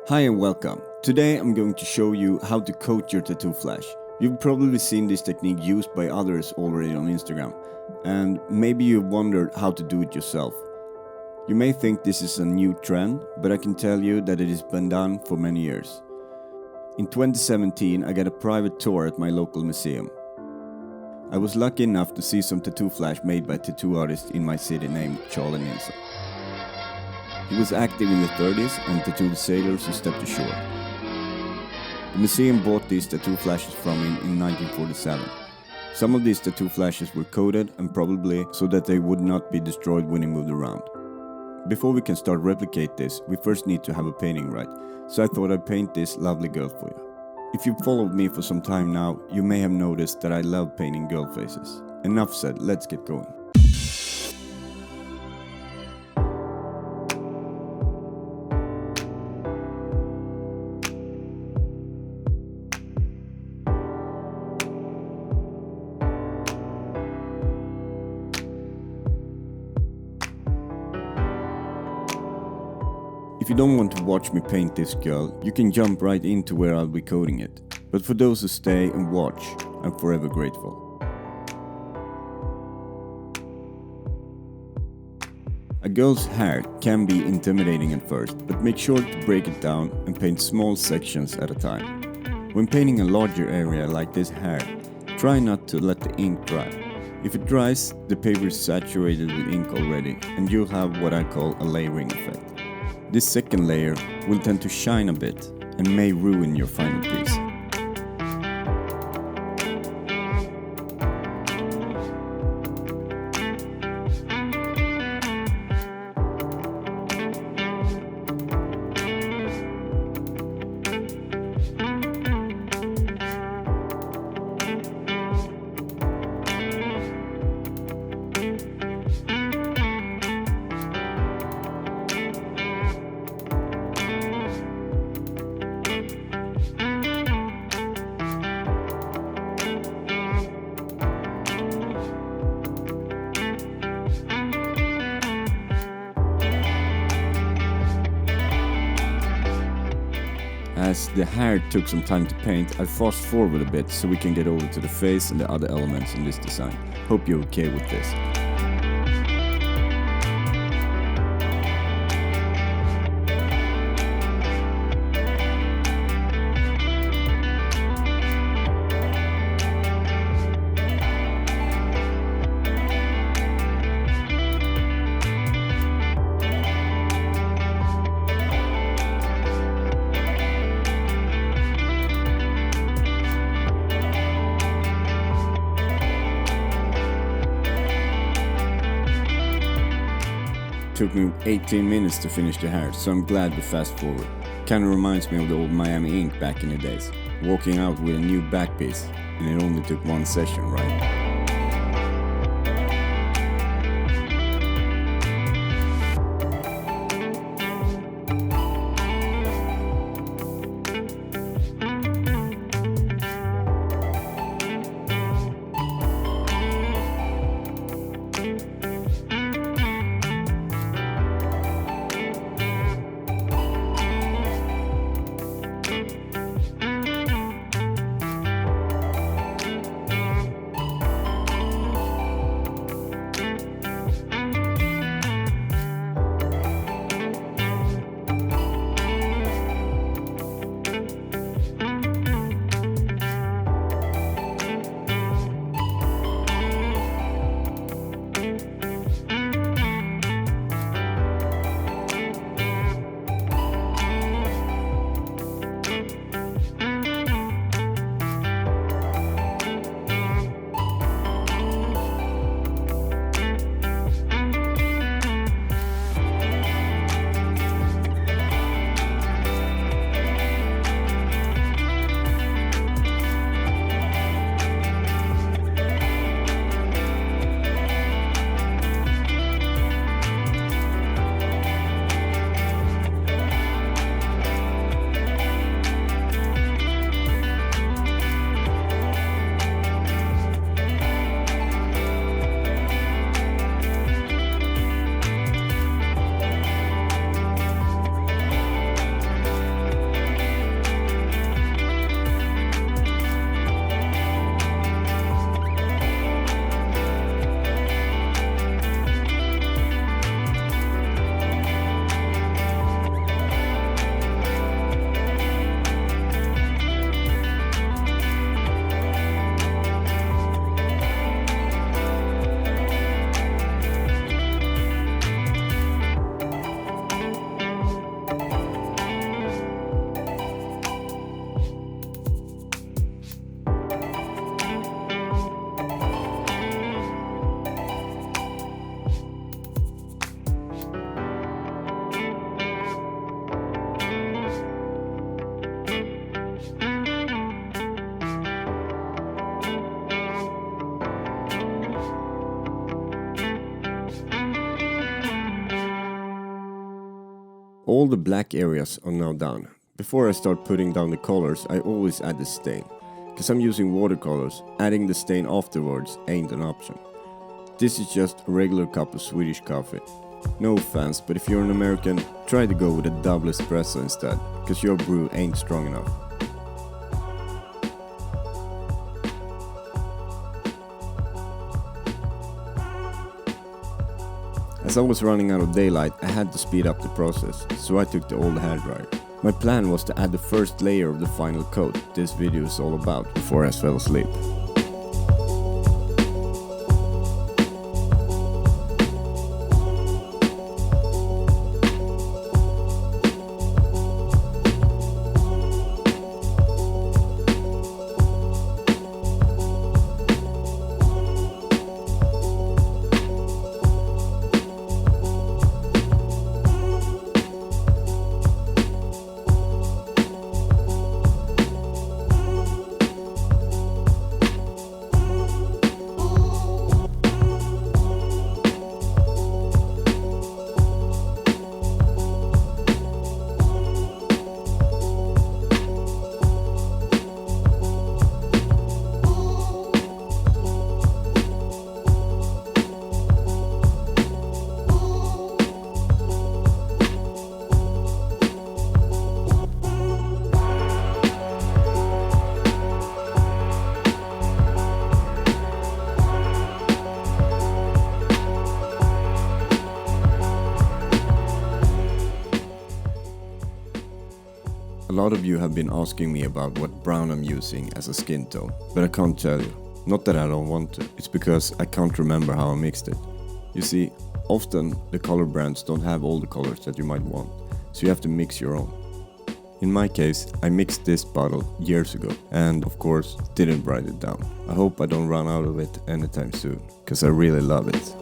Hi and welcome. Today I'm going to show you how to coat your tattoo flash. You've probably seen this technique used by others already on Instagram, and maybe you've wondered how to do it yourself. You may think this is a new trend, but I can tell you that it has been done for many years. In 2017 I got a private tour at my local museum. I was lucky enough to see some tattoo flash made by a tattoo artist in my city named Charlie Nilsson. He was active in the 30s and tattooed sailors who stepped ashore. The museum bought these tattoo flashes from him in 1947. Some of these tattoo flashes were coated and probably so that they would not be destroyed when he moved around. Before we can start replicate this, we first need to have a painting right, so I thought I'd paint this lovely girl for you. If you've followed me for some time now, you may have noticed that I love painting girl faces. Enough said, let's get going. If you don't want to watch me paint this girl, you can jump right into where I'll be coating it. But for those who stay and watch, I'm forever grateful. A girl's hair can be intimidating at first, but make sure to break it down and paint small sections at a time. When painting a larger area like this hair, try not to let the ink dry. If it dries, the paper is saturated with ink already, and you'll have what I call a layering effect. This second layer will tend to shine a bit and may ruin your final piece. As the hair took some time to paint, I fast forward a bit so we can get over to the face and the other elements in this design. Hope you're okay with this. Took me 18 minutes to finish the hair, so I'm glad we fast forward. Kinda reminds me of the old Miami Ink back in the days. Walking out with a new back piece, and it only took one session, right? all the black areas are now done. Before I start putting down the colors, I always add the stain. Because I'm using watercolors, adding the stain afterwards ain't an option. This is just a regular cup of Swedish coffee. No offense, but if you're an American, try to go with a double espresso instead, because your brew ain't strong enough. As I was running out of daylight, I had to speed up the process, so I took the old hairdryer. My plan was to add the first layer of the final coat this video is all about before I fell asleep. A lot of you have been asking me about what brown I'm using as a skin tone, but I can't tell you. Not that I don't want to, it's because I can't remember how I mixed it. You see, often the color brands don't have all the colors that you might want, so you have to mix your own. In my case, I mixed this bottle years ago and of course didn't write it down. I hope I don't run out of it anytime soon, because I really love it.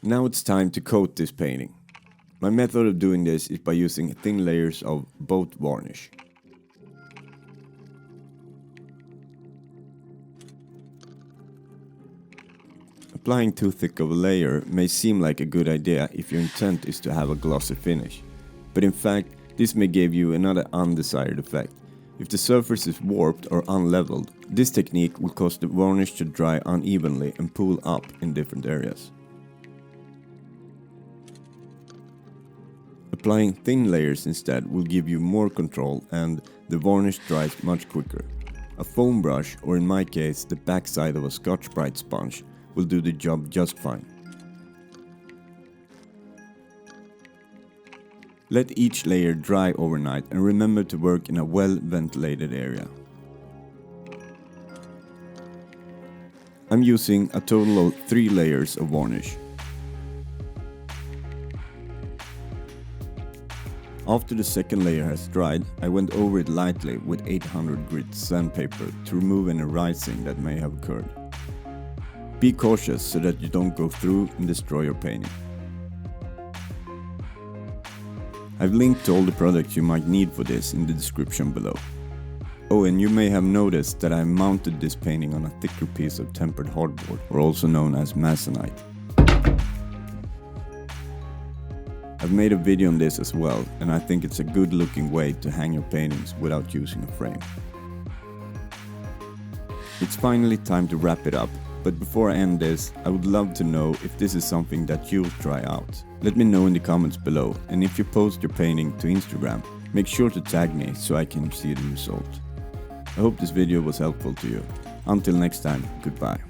Now it's time to coat this painting. My method of doing this is by using thin layers of boat varnish. Applying too thick of a layer may seem like a good idea if your intent is to have a glossy finish, but in fact this may give you another undesired effect. If the surface is warped or unleveled, this technique will cause the varnish to dry unevenly and pool up in different areas. Applying thin layers instead will give you more control and the varnish dries much quicker. A foam brush, or in my case the backside of a Scotch-Brite sponge, will do the job just fine. Let each layer dry overnight and remember to work in a well-ventilated area. I'm using a total of 3 layers of varnish. After the second layer has dried, I went over it lightly with 800 grit sandpaper to remove any rising that may have occurred. Be cautious so that you don't go through and destroy your painting. I've linked to all the products you might need for this in the description below. Oh, and you may have noticed that I mounted this painting on a thicker piece of tempered hardboard, or also known as masonite. I've made a video on this as well, and I think it's a good looking way to hang your paintings without using a frame. It's finally time to wrap it up, but before I end this, I would love to know if this is something that you'll try out. Let me know in the comments below, and if you post your painting to Instagram, make sure to tag me so I can see the result. I hope this video was helpful to you. Until next time, goodbye.